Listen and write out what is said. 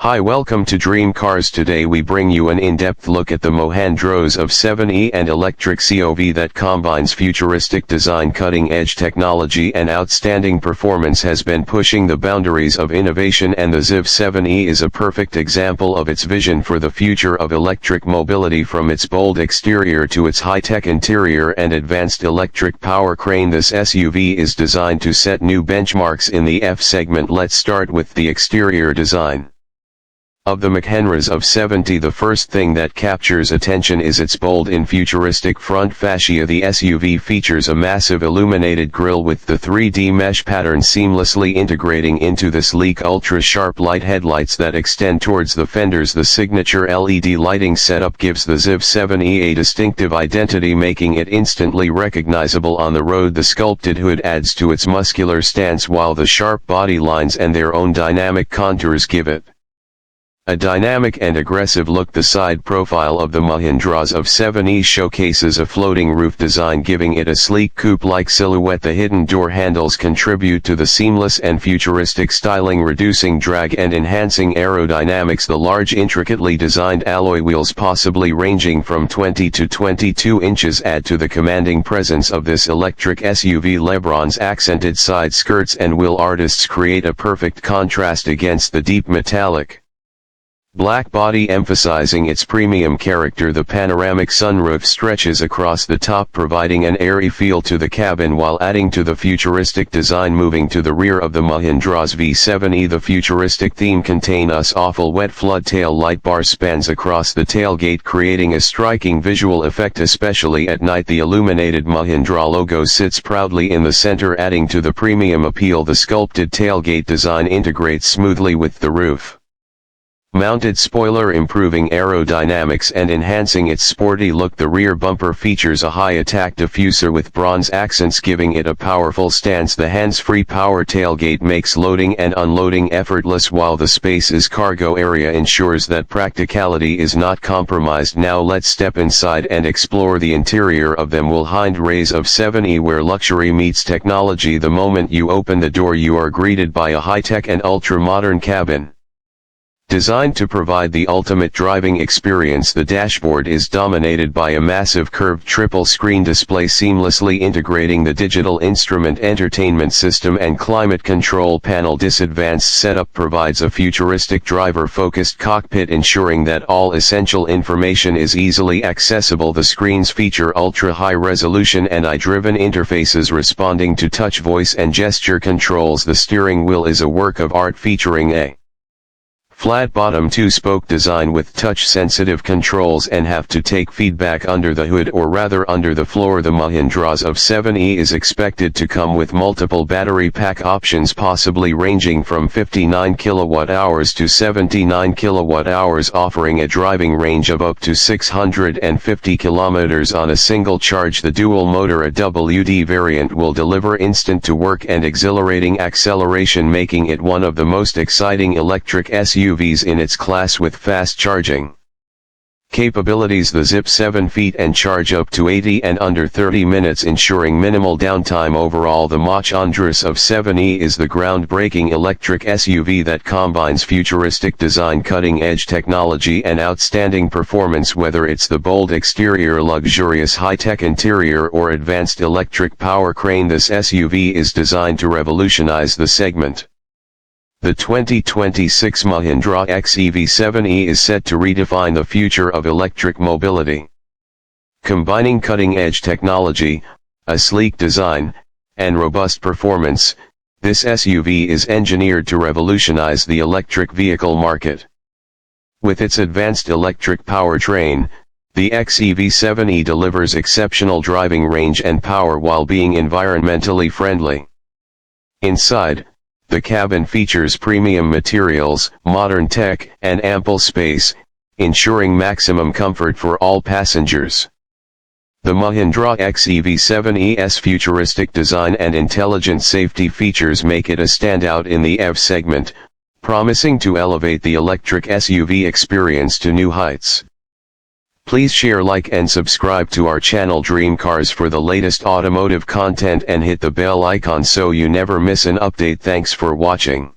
Hi, welcome to Dream Cars. Today we bring you an in-depth look at the Mahindra XEV and electric XEV that combines futuristic design, cutting-edge technology and outstanding performance, has been pushing the boundaries of innovation, and the XEV is a perfect example of its vision for the future of electric mobility. From its bold exterior to its high-tech interior and advanced electric powertrain, this SUV is designed to set new benchmarks in the F segment. Let's start with the exterior design. Of the Mahindra XEV, the first thing that captures attention is its bold and futuristic front fascia. The SUV features a massive illuminated grille with the 3D mesh pattern seamlessly integrating into the sleek ultra-sharp light headlights that extend towards the fenders. The signature LED lighting setup gives the XEV a distinctive identity, making it instantly recognizable on the road. The sculpted hood adds to its muscular stance, while the sharp body lines and their own dynamic contours give it a dynamic and aggressive look. The side profile of the Mahindra XEV showcases a floating roof design, giving it a sleek coupe-like silhouette. The hidden door handles contribute to the seamless and futuristic styling, reducing drag and enhancing aerodynamics. The large, intricately designed alloy wheels, possibly ranging from 20 to 22 inches, add to the commanding presence of this electric SUV. Lebron's accented side skirts and wheel artists create a perfect contrast against the deep metallic black body, emphasizing its premium character. The panoramic sunroof stretches across the top, providing an airy feel to the cabin while adding to the futuristic design. Moving to the rear of the Mahindra XEV, the futuristic theme contains a awful wet flood tail light bar spans across the tailgate, creating a striking visual effect, especially at night. The illuminated Mahindra logo sits proudly in the center, adding to the premium appeal. The sculpted tailgate design integrates smoothly with the roof mounted spoiler, improving aerodynamics and enhancing its sporty look. The rear bumper features a high-attack diffuser with bronze accents, giving it a powerful stance. The hands-free power tailgate makes loading and unloading effortless, while the spacious cargo area ensures that practicality is not compromised. Now let's step inside and explore the interior of the Mahindra XEV, where luxury meets technology. The moment you open the door, you are greeted by a high-tech and ultra-modern cabin designed to provide the ultimate driving experience. The dashboard is dominated by a massive curved triple-screen display, seamlessly integrating the digital instrument entertainment system and climate control panel. This advanced setup provides a futuristic driver-focused cockpit, ensuring that all essential information is easily accessible. The screens feature ultra-high resolution and AI-driven interfaces responding to touch, voice and gesture controls. The steering wheel is a work of art, featuring a flat-bottom two-spoke design with touch-sensitive controls and have-to-take feedback under the hood, or rather under the floor. The Mahindra XEV is expected to come with multiple battery pack options, possibly ranging from 59 kWh to 79 kWh, offering a driving range of up to 650 km on a single charge. The dual-motor WD variant will deliver instant-to-work and exhilarating acceleration, making it one of the most exciting electric SUVs in its class with fast charging capabilities. The XEV feet and charge up to 80 and under 30 minutes, ensuring minimal downtime. Overall, the Mahindra XEV is the groundbreaking electric SUV that combines futuristic design, cutting-edge technology and outstanding performance. Whether it's the bold exterior, luxurious high-tech interior, or advanced electric powertrain, this SUV is designed to revolutionize the segment. The 2026 Mahindra XEV is set to redefine the future of electric mobility. Combining cutting-edge technology, a sleek design, and robust performance, this SUV is engineered to revolutionize the electric vehicle market. With its advanced electric powertrain, the XEV delivers exceptional driving range and power while being environmentally friendly. Inside, the cabin features premium materials, modern tech, and ample space, ensuring maximum comfort for all passengers. The Mahindra XEV's futuristic design and intelligent safety features make it a standout in the F segment, promising to elevate the electric SUV experience to new heights. Please share, like and subscribe to our channel Dream Cars for the latest automotive content, and hit the bell icon so you never miss an update. Thanks for watching.